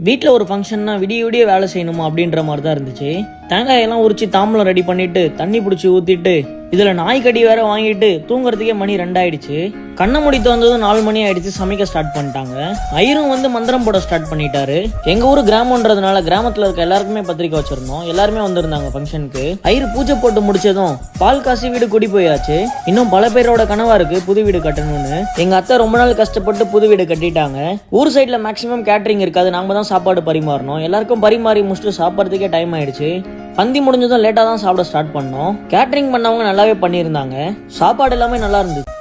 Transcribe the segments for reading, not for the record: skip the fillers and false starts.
வீட்டில் ஒரு ஃபங்க்ஷன்னா விடிய விடிய வேலை செய்யணுமா அப்படின்ற மாதிரி தான் இருந்துச்சு. தேங்காயெல்லாம் உரிச்சு தாம்பலம் ரெடி பண்ணிட்டு தண்ணி பிடிச்சி ஊற்றிட்டு இதில் நாய்க்கடி வேற வாங்கிட்டு தூங்குறதுக்கே மணி 2 ஆயிடுச்சு. கண்ணை முடி வந்ததும் 4 மணி ஆயிடுச்சு. சமைக்க ஸ்டார்ட் பண்ணிட்டாங்க. ஐயரும் மந்திரம் போட ஸ்டார்ட் பண்ணிட்டாரு. எங்க ஊர் கிராமம்ன்றதுனால கிராமத்துல இருக்க எல்லாருக்குமே பத்திரிக்கை வச்சிருந்தோம். எல்லாருமே வந்திருந்தாங்க ஃபங்க்ஷனுக்கு. ஐயர் பூஜை போட்டு முடிச்சதும் பால் காசி வீடு குடி போயாச்சு. இன்னும் பல பேரோட கனவா இருக்கு புது வீடு கட்டணும்னு. எங்க அத்தை ரொம்ப நாள் கஷ்டப்பட்டு புது வீடு கட்டிட்டாங்க. ஊர் சைட்ல மேக்சிமம் கேட்டரிங் இருக்காது. நாம தான் சாப்பாடு பரிமாறணும். எல்லாருக்கும் பரிமாறி முடிச்சுட்டு சாப்பிட்றதுக்கே டைம் ஆயிடுச்சு. பந்தி முடிஞ்சதும் லேட்டாக தான் சாப்பிட ஸ்டார்ட் பண்ணோம். கேட்டரிங் பண்ணவங்க நல்லாவே பண்ணியிருந்தாங்க. சாப்பாடு எல்லாமே நல்லா இருந்துச்சு.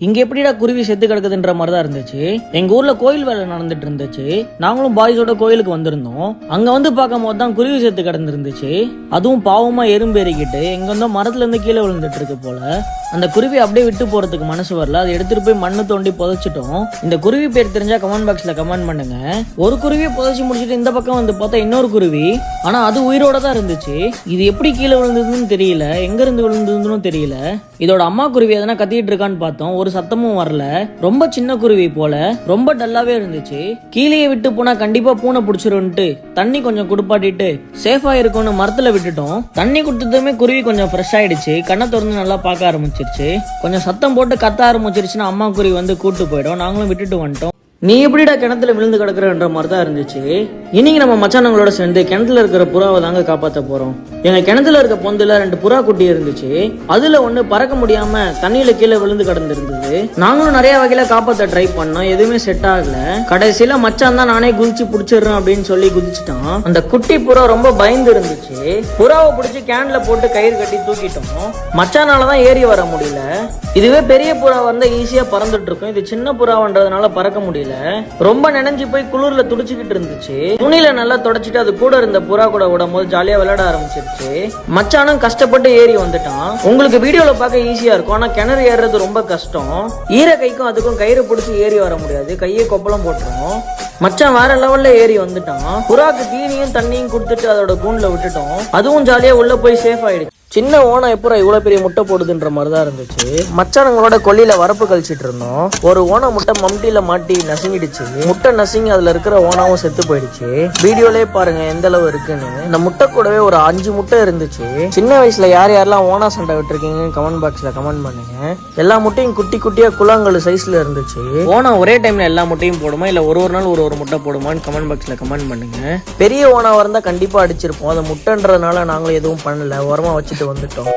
இங்க எப்படிடா குருவி செத்து கிடக்குதுன்ற மாதிரி தான் இருந்துச்சு. எங்க ஊர்ல கோயில் வேலை நடந்துட்டு இருந்துச்சு. நாங்களும் பாய்ஸோட கோயிலுக்கு வந்திருந்தோம். அங்க பார்க்கும் போது தான் குருவி செத்து கிடந்துருந்துச்சு. அதுவும் பாவமா எறும்பேறிக்கிட்டு எங்க வந்தோ மரத்துல இருந்து கீழே விழுந்துட்டு இருக்கு போல. அந்த குருவி அப்படியே விட்டு போறதுக்கு மனசு வரல. அதை எடுத்துட்டு போய் மண்ணு தோண்டி புதைச்சிட்டோம். இந்த குருவி பேர் தெரிஞ்சா கமெண்ட் பாக்ஸ்ல கமெண்ட் பண்ணுங்க. ஒரு குருவியை புதைச்சி முடிச்சுட்டு இந்த பக்கம் வந்து பார்த்தா இன்னொரு குருவி, ஆனா அது உயிரோட தான் இருந்துச்சு. இது எப்படி கீழே விழுந்ததுன்னு தெரியல, எங்க இருந்து விழுந்ததுன்னு தெரியல. இதோட அம்மா குருவி எதனா கத்திட்டு இருக்கான்னு பார்த்தோம். ஒரு சத்தமும் வரல. ரொம்ப சின்ன குருவி போல, ரொம்ப டல்லாவே இருந்துச்சு. கீழே விட்டு போனா கண்டிப்பா பூனை பிடிச்சிருன்ட்டு தண்ணி கொஞ்சம் குடுப்பாட்டிட்டு சேஃபா இருக்கும்னு மரத்துல விட்டுட்டோம். தண்ணி குடுத்ததுமே குருவி கொஞ்சம் ஃப்ரெஷ் ஆயிடுச்சு. கண்ணை திறந்து நல்லா பார்க்க ஆரம்பிச்சிருச்சு. கொஞ்சம் சத்தம் போட்டு கத்த ஆரம்பிச்சிருச்சுன்னா அம்மா குருவி வந்து கூட்டு போயிடும். நாங்களும் விட்டுட்டு வந்துட்டோம். நீ எப்படிடா கிணத்துல விழுந்து கிடக்குறன்ற மாதிரி தான் இருந்துச்சு. இன்னைக்கு நம்ம மச்சானங்களோட சேர்ந்து கிணத்துல இருக்கிற புறாவை தாங்க காப்பாற்ற போறோம். எங்க கிணத்துல இருக்க பொந்துல 2 புறா குட்டி இருந்துச்சு. அதுல ஒண்ணு பறக்க முடியாம தண்ணியில கீழே விழுந்து கிடந்து இருந்தது. நாங்களும் நிறைய வகையில காப்பாற்ற ட்ரை பண்ணோம். எதுவுமே செட் ஆகல. கடைசியில மச்சான் தான் நானே குதிச்சு பிடிச்சிடுறேன் அப்படின்னு சொல்லி குதிச்சுட்டான். அந்த குட்டி புறா ரொம்ப பயந்து இருந்துச்சு. புறாவை பிடிச்சி கேன்ல போட்டு கயிறு கட்டி தூக்கிட்டோம். மச்சானாலதான் ஏறி வர முடியல. இதுவே பெரிய புறா வந்தா ஈஸியா பறந்துட்டு இருக்கும். இது சின்ன புறாவன்றதுனால பறக்க முடியல. ரொம்ப நினைஞ்சு போய் குளிர்ல துடிச்சுக்கிட்டு இருந்துச்சு. துணியில நல்லா தொடச்சிட்டு அது கூட இருந்த புறா கூட விடும் போது ஜாலியா விளையாட ஆரம்பிச்சிருச்சு. மச்சானும் கஷ்டப்பட்டு ஏறி வந்துட்டான். உங்களுக்கு வீடியோல பார்க்க ஈஸியா இருக்கும், ஆனா கிணறு ஏறுறது ரொம்ப கஷ்டம். ஈர கைக்கும் அதுக்கும் கயிறு பிடிச்சி ஏறி வர முடியாது. கையே கொப்பளம் போட்டுரும். மச்சான் வேற லெவல்ல ஏறி வந்துட்டான். புறாக்கு தீனியும் தண்ணியும் கொடுத்துட்டு அதோட கூண்டுல விட்டுட்டோம். அதுவும் ஜாலியா உள்ள போய் சேஃப் ஆயிடுச்சு. சின்ன ஓனம் எப்போ இவ்வளவு பெரிய முட்டை போடுதுன்ற மாதிரிதான் இருந்துச்சு. மச்சானங்களோட கொல்லியில வரப்பு கழிச்சிட்டு இருந்தோம். ஒரு ஓன முட்டை மம்டியில மாட்டி நசுங்கிடுச்சு. முட்டை நசுங்கி அதுல இருக்கிற ஓனாவும் செத்து போயிடுச்சு. வீடியோலயே பாருங்க எந்த அளவு இருக்குன்னு. இந்த முட்டை கூடவே ஒரு 5 முட்டை இருந்துச்சு. சின்ன வயசுல யார் யாரெல்லாம் ஓனா சண்டை விட்டுருக்கீங்கன்னு கமெண்ட் பாக்ஸ்ல கமெண்ட் பண்ணுங்க. எல்லா முட்டையும் குட்டி குட்டியா குளங்கள் சைஸ்ல இருந்துச்சு. ஓனா ஒரே டைம்ல எல்லா முட்டையும் போடுமா இல்ல ஒரு நாள் ஒரு முட்டை போடுமான்னு கமெண்ட் பாக்ஸ்ல கமெண்ட் பண்ணுங்க. பெரிய ஓனாவா இருந்தா கண்டிப்பா அடிச்சிருப்போம். அதை முட்டைன்றதுனால நாங்களும் எதுவும் பண்ணல, உரமா வச்சு வந்துட்டோம்.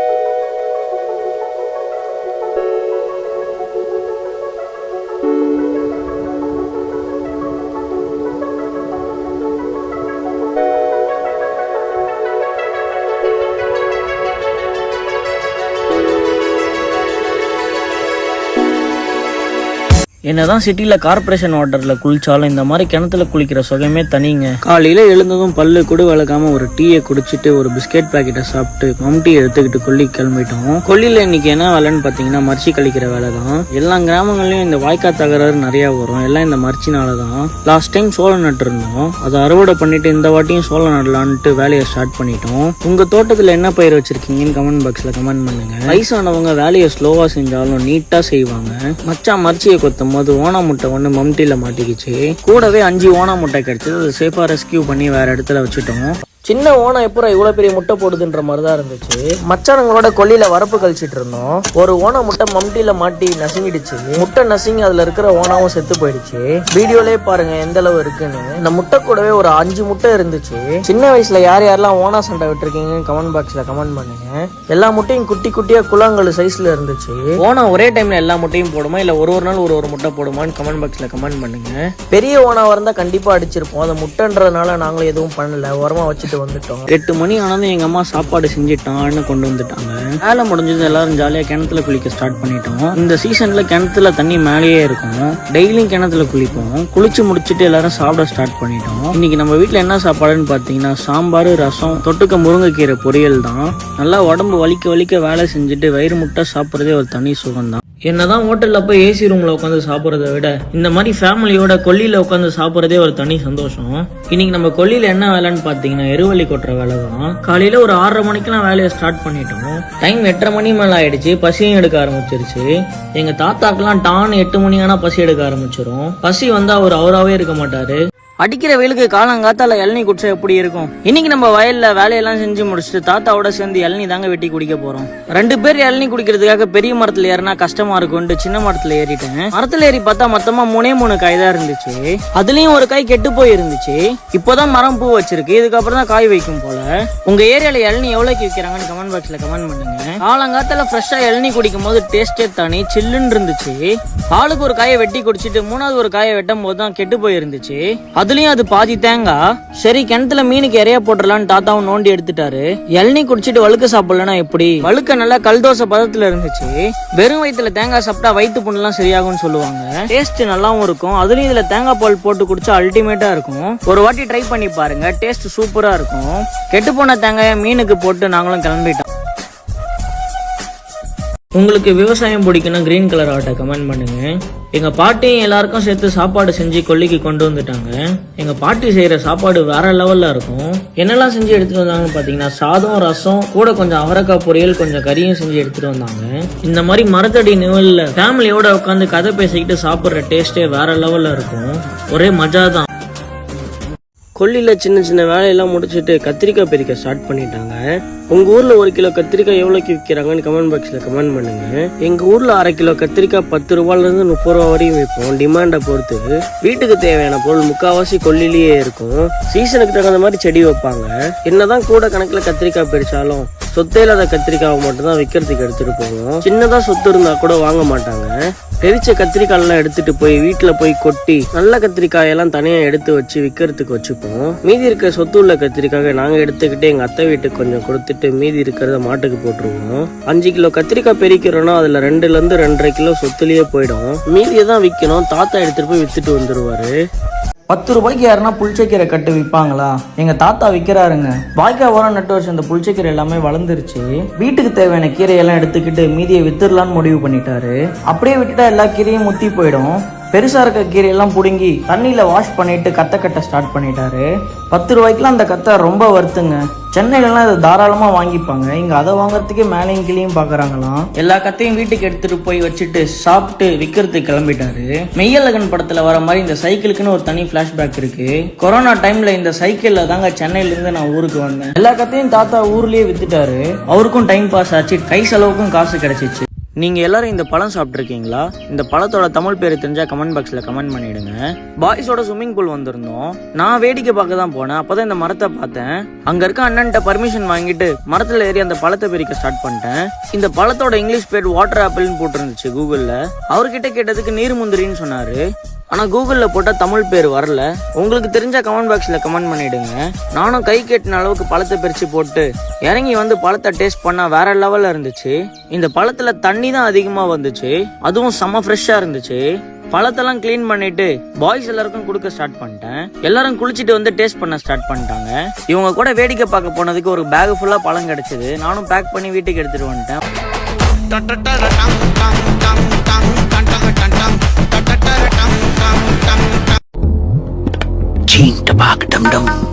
என்னதான் சிட்டில கார்பரேஷன் வாட்டர்ல குளிச்சாலும் இந்த மாதிரி கிணத்துல குளிக்கிற சுகமே தனிங்க. காலையில எழுந்ததும் பல்லு கூட விளக்காம ஒரு டீயை குடிச்சிட்டு ஒரு பிஸ்கெட் பாக்கெட்டை சாப்பிட்டு மம்டி எடுத்துக்கிட்டு கொல்லி கிளம்பிட்டோம். கொல்லியில இன்னைக்கு என்ன வேலைன்னு பாத்தீங்கன்னா மர்ச்சி கழிக்கிற வேலை தான். எல்லா கிராமங்கள்லயும் இந்த வாய்க்கா தகராறு நிறைய வரும். எல்லாம் இந்த மர்ச்சினாலதான். லாஸ்ட் டைம் சோளம் நட்டு இருந்தோம். அதை அறுவடை பண்ணிட்டு இந்த வாட்டியும் சோளம் நடலான்ட்டு வேலையை ஸ்டார்ட் பண்ணிட்டோம். உங்க தோட்டத்துல என்ன பயிர் வச்சிருக்கீங்கன்னு கமெண்ட் பாக்ஸ்ல கமெண்ட் பண்ணுங்க. வயசானவங்க வேலையை ஸ்லோவா செஞ்சாலும் நீட்டா செய்வாங்க. மச்சான் மர்ச்சியை கொத்தும் போது ஓனா முட்டை ஒன்று மம்டியில் மாட்டிக்கிச்சு. கூடவே 5 ஓனா முட்டை கிடைச்சது. அதை சேஃபாக ரெஸ்கியூ பண்ணி வேற இடத்துல வச்சுட்டோம். சின்ன ஓனா எப்போ இவ்வளவு பெரிய முட்டை போடுதுன்ற மாதிரிதான் இருந்துச்சு. மச்சானங்களோட கொல்லியில வரப்பு கழிச்சிட்டு இருந்தோம். ஒரு ஓனா முட்டை மம்டியில மாட்டி நசுங்கிடுச்சு. முட்டை நசுங்கி அதுல இருக்கிற ஓனாவும் செத்து போயிடுச்சு. வீடியோலயே பாருங்க எந்த அளவு இருக்குன்னு. இந்த முட்டை கூடவே ஒரு 5 முட்டை இருந்துச்சு. சின்ன வயசுல யார் யாரெல்லாம் ஓனா சண்டை விட்டுருக்கீங்கன்னு கமெண்ட் பாக்ஸ்ல கமெண்ட் பண்ணுங்க. எல்லா முட்டையும் குட்டி குட்டியா குளங்கள் சைஸ்ல இருந்துச்சு. ஓனா ஒரே டைம்ல எல்லா முட்டையும் போடுமா இல்ல ஒரு நாள் ஒரு முட்டை போடுமான்னு கமெண்ட் பாக்ஸ்ல கமெண்ட் பண்ணுங்க. பெரிய ஓனாவா இருந்தா கண்டிப்பா அடிச்சிருப்போம். அதை முட்டைன்றதுனால நாங்களும் எதுவும் பண்ணல, உரமா வச்சுட்டு வந்துட்டோம். 8 மணி ஆனதும் எங்க அம்மா சாப்பாடு செஞ்சுட்டான்னு கொண்டு வந்துட்டாங்க. வேலை முடிஞ்சது எல்லாரும் ஜாலியா கிணத்துல குளிக்க ஸ்டார்ட் பண்ணிட்டோம். இந்த சீசன்ல கிணத்துல தண்ணி மேலேயே இருக்கும். டெய்லியும் கிணத்துல குளிப்போம். குளிச்சு முடிச்சுட்டு எல்லாரும் சாப்பிட ஸ்டார்ட் பண்ணிட்டோம். இன்னைக்கு நம்ம வீட்டுல என்ன சாப்பாடுன்னு பாத்தீங்கன்னா சாம்பார், ரசம், தொட்டுக்க முருங்கைக்கீரை பொரியல் தான். நல்லா உடம்பு வலிக்க வேலை செஞ்சுட்டு வயிறு முட்டை சாப்பிட்றதே ஒரு தனி சுகம் தான். என்னதான் ஹோட்டல்ல போய் ஏசி ரூம்ல உட்காந்து சாப்பிட்றத விட இந்த மாதிரி ஃபேமிலியோட கொல்லியில உட்காந்து சாப்பிட்றதே ஒரு தனி சந்தோஷம். இன்னைக்கு நம்ம கொல்லியில என்ன வேலைன்னு பாத்தீங்கன்னா எருவள்ளி கொட்டுற வேலை தான். காலையில ஒரு 6:30 மணிக்கெல்லாம் வேலையை ஸ்டார்ட் பண்ணிட்டோம். டைம் 8:30 மணி மேல ஆயிடுச்சு. பசியும் எடுக்க ஆரம்பிச்சிருச்சு. எங்க தாத்தாக்கெல்லாம் டான் 8 மணி ஆனா பசி எடுக்க ஆரம்பிச்சிரும். பசி வந்தா அவர் அவராவே இருக்க மாட்டாரு. அடிக்கிற வெயிலுக்கு காலங்காத்தால இளநீ குடிச்சா எப்படி இருக்கும்? இன்னைக்கு நம்ம வயல்ல வேலையெல்லாம் செஞ்சு முடிச்சுட்டு தாத்தாவோட சேர்ந்து இளநீ தாங்க வெட்டி குடிக்க போறோம். 2 பேர் இளநீ குடிக்கிறதுக்காக பெரிய மரத்துல ஏறினா கஷ்டமா இருக்கும்னு சின்ன மரத்துல ஏறிட்டேன். மரத்துல ஏறி பார்த்தா மொத்தமா 3 காய் தான் இருந்துச்சு. அதுலயும் ஒரு காய் கெட்டு போய் இருந்துச்சு. இப்போதான் மரம் பூ வச்சிருக்கு, இதுக்கப்புறம் தான் காய் வைக்கும் போல. உங்க ஏரியால இளநீ எவ்வளவுக்கு விற்கிறாங்கன்னு கமெண்ட் பாக்ஸ்ல கமெண்ட் பண்ணுங்க. காலங்காத்தால ஃப்ரெஷ்ஷா இளநீ குடிக்கும் போது டேஸ்டே தனி, சில்லுன்னு இருந்துச்சு. ஆளுக்கு ஒரு காயை வெட்டி குடிச்சிட்டு 3வது ஒரு காயை வெட்டும் போது தான் கெட்டு போய் இருந்துச்சு. அதுலயும் அது பாதி தேங்காய். சரி, கிணத்துல மீனுக்கு இறைய போட்டுடலான்னு தாத்தாவும் நோண்டி எடுத்துட்டாரு. இளநீ குடிச்சிட்டு வழுக்க சாப்பிடலன்னா எப்படி? வழுக்க நல்லா கல்தோசை பதத்துல இருந்துச்சு. வெறும் வயிற்றுல தேங்காய் சாப்பிட்டா வயிற்று புண்ணெல்லாம் சரியாகும்னு சொல்லுவாங்க. டேஸ்ட் நல்லாவும் இருக்கும். அதுலயும் இதுல தேங்காய் பால் போட்டு குடிச்சா அல்டிமேட்டா இருக்கும். ஒரு வாட்டி ட்ரை பண்ணி பாருங்க, டேஸ்ட் சூப்பரா இருக்கும். கெட்டு போன தேங்காய மீனுக்கு போட்டு நாங்களும் கிளம்பிட்டோம். உங்களுக்கு விவசாயம் பிடிக்கணும் கிரீன் கலர் ஆட்டை கமெண்ட் பண்ணுங்க. எங்க பாட்டியும் எல்லாருக்கும் சேர்த்து சாப்பாடு செஞ்சு கொல்லிக்கு கொண்டு வந்துட்டாங்க. எங்க பாட்டி செய்யற சாப்பாடு வேற லெவல்ல இருக்கும். என்னெல்லாம் செஞ்சு எடுத்துட்டு வந்தாங்கன்னு பாத்தீங்கன்னா, சாதம், ரசம், கூட கொஞ்சம் அவரைக்காய் பொரியல், கொஞ்சம் கறியும் செஞ்சு எடுத்துட்டு வந்தாங்க. இந்த மாதிரி மரத்தடி நிழல்ல ஃபேமிலியோட உட்காந்து கதை பேசிக்கிட்டு சாப்பிடுற டேஸ்டே வேற லெவல்ல இருக்கும். ஒரே மஜா தான். கொல்லியில சின்ன சின்ன வேலையெல்லாம் முடிச்சுட்டு கத்திரிக்காய் பறிக்க ஸ்டார்ட் பண்ணிட்டாங்க. உங்க ஊர்ல 1 கிலோ கத்திரிக்காய் எவ்வளவுக்கு விற்கிறாங்கன்னு கமெண்ட் பாக்ஸ்ல கமெண்ட் பண்ணுங்க. எங்க ஊர்ல 1/2 கிலோ கத்திரிக்காய் 10 ரூபாயில இருந்து 30 ரூபா வரையும் விற்போம், டிமாண்டை பொறுத்து. வீட்டுக்கு தேவையான பொருள் முக்காவாசி கொல்லிலேயே இருக்கும். சீசனுக்கு தகுந்த மாதிரி செடி வைப்பாங்க. என்னதான் கூட கணக்குல கத்திரிக்காய் பறிச்சாலும் சொத்தே இல்லாத கத்திரிக்காவை மட்டும் தான் விற்கிறதுக்கு எடுத்துட்டு போவோம். சின்னதா சொத்து இருந்தா கூட வாங்க மாட்டாங்க. பெரிச்ச கத்திரிக்காய் எல்லாம் எடுத்துட்டு போய் வீட்டுல போய் கொட்டி நல்ல கத்திரிக்காயெல்லாம் தனியா எடுத்து வச்சு விற்கிறதுக்கு வச்சுப்போம். மீதி இருக்க சொத்து உள்ள கத்திரிக்காய் நாங்க எடுத்துக்கிட்டு எங்க அத்தை வீட்டுக்கு கொஞ்சம் கொடுத்துட்டு மீதி இருக்கிறத மாட்டுக்கு போட்டுருவோம். 5 கிலோ கத்திரிக்காய் பெரிக்கிறோம்னா அதுல 2ல இருந்து 2.5 கிலோ சொத்துலயே போயிடும். மீதியை தான் விற்கணும். தாத்தா எடுத்துட்டு போய் வித்துட்டு வந்துருவாரு. 10 ரூபாய்க்கு யாருன்னா புளிச்சக்கீரை கட்டு விற்பாங்களா? எங்க தாத்தா விற்கிறாருங்க. வாய்க்கால் ஓரம் நட்டு வச்சு அந்த புளிச்சக்கீரை எல்லாமே வளர்ந்துருச்சு. வீட்டுக்கு தேவையான கீரையெல்லாம் எடுத்துக்கிட்டு மீதியை வித்துடலான்னு முடிவு பண்ணிட்டாரு. அப்படியே விட்டுட்டா எல்லா கீரையும் முத்தி போயிடும். பெருசா இருக்க கீரையெல்லாம் புடுங்கி தண்ணியில வாஷ் பண்ணிட்டு கட்ட ஸ்டார்ட் பண்ணிட்டாரு. 10 ரூபாய்க்குலாம் அந்த கத்தை ரொம்ப வருத்துங்க. சென்னையிலலாம் இதை தாராளமா வாங்கிப்பாங்க. இங்க அதை வாங்குறதுக்கே மேலையும் கீழையும் பாக்குறாங்களாம். எல்லா கத்தையும் வீட்டுக்கு எடுத்துட்டு போய் வச்சுட்டு சாப்பிட்டு விற்கிறதுக்கு கிளம்பிட்டாரு. மெய்யழகன் படத்துல வர மாதிரி இந்த சைக்கிளுக்குன்னு ஒரு தனி பிளாஷ்பேக் இருக்கு. கொரோனா டைம்ல இந்த சைக்கிள்ல தாங்க சென்னையில இருந்து நான் ஊருக்கு வந்தேன். எல்லா கத்தையும் தாத்தா ஊர்லயே வித்துட்டாரு. அவருக்கும் டைம் பாஸ் ஆச்சு, கை செலவுக்கும் காசு கிடைச்சிச்சு. நீங்க எல்லாரும் இந்த பழம் சாப்பிட்ருக்கீங்களா? இந்த பழத்தோட தமிழ் பேரு தெரிஞ்சா கமெண்ட் பாக்ஸ்ல கமெண்ட் பண்ணிடுங்க. பாய்ஸோட ஸ்விம்மிங் பூல் வந்திருந்தோம். நான் வேடிக்கை பார்க்க தான் போனேன். அப்பதான் இந்த மரத்தை பார்த்தேன். அங்க இருக்க அண்ணன்ட்ட பர்மிஷன் வாங்கிட்டு மரத்துல ஏறி அந்த பழத்தை பறிக்க ஸ்டார்ட் பண்ணிட்டேன். இந்த பழத்தோட இங்கிலீஷ் பேர் வாட்டர் ஆப்பிள்னு போட்டிருந்துச்சு கூகுள்ல. அவர்கிட்ட கேட்டதுக்கு நீர் முந்திரின்னு சொன்னாரு. ஆனா கூகுள்ல போட்டா தமிழ் பேர் வரல. உங்களுக்கு தெரிஞ்சா கமெண்ட் பாக்ஸ்ல கமெண்ட் பண்ணிடுங்க. நானும் கை கெட்டின அளவுக்கு பழத்தை பறிச்சு போட்டு இறங்கி வந்து பழத்தை டேஸ்ட் பண்ணா வேற லெவல்ல இருந்துச்சு. இந்த பழத்துல தண்ணி தான் அதிகமா வந்துச்சு, அதுவும் செம்ம ஃப்ரெஷ்ஷா இருந்துச்சு. பழத்தெல்லாம் கிளீன் பண்ணிட்டு பாய்ஸ் எல்லாருக்கும் கொடுக்க ஸ்டார்ட் பண்ணிட்டேன். எல்லாரும் குளிச்சுட்டு வந்து டேஸ்ட் பண்ண ஸ்டார்ட் பண்ணிட்டாங்க. இவங்க கூட வேடிக்கை பார்க்க போனதுக்கு ஒரு பேக் ஃபுல்லா பழம் கிடைச்சது. நானும் பேக் பண்ணி வீட்டுக்கு எடுத்துட்டு வந்துட்டேன். Ching tabak dum dum.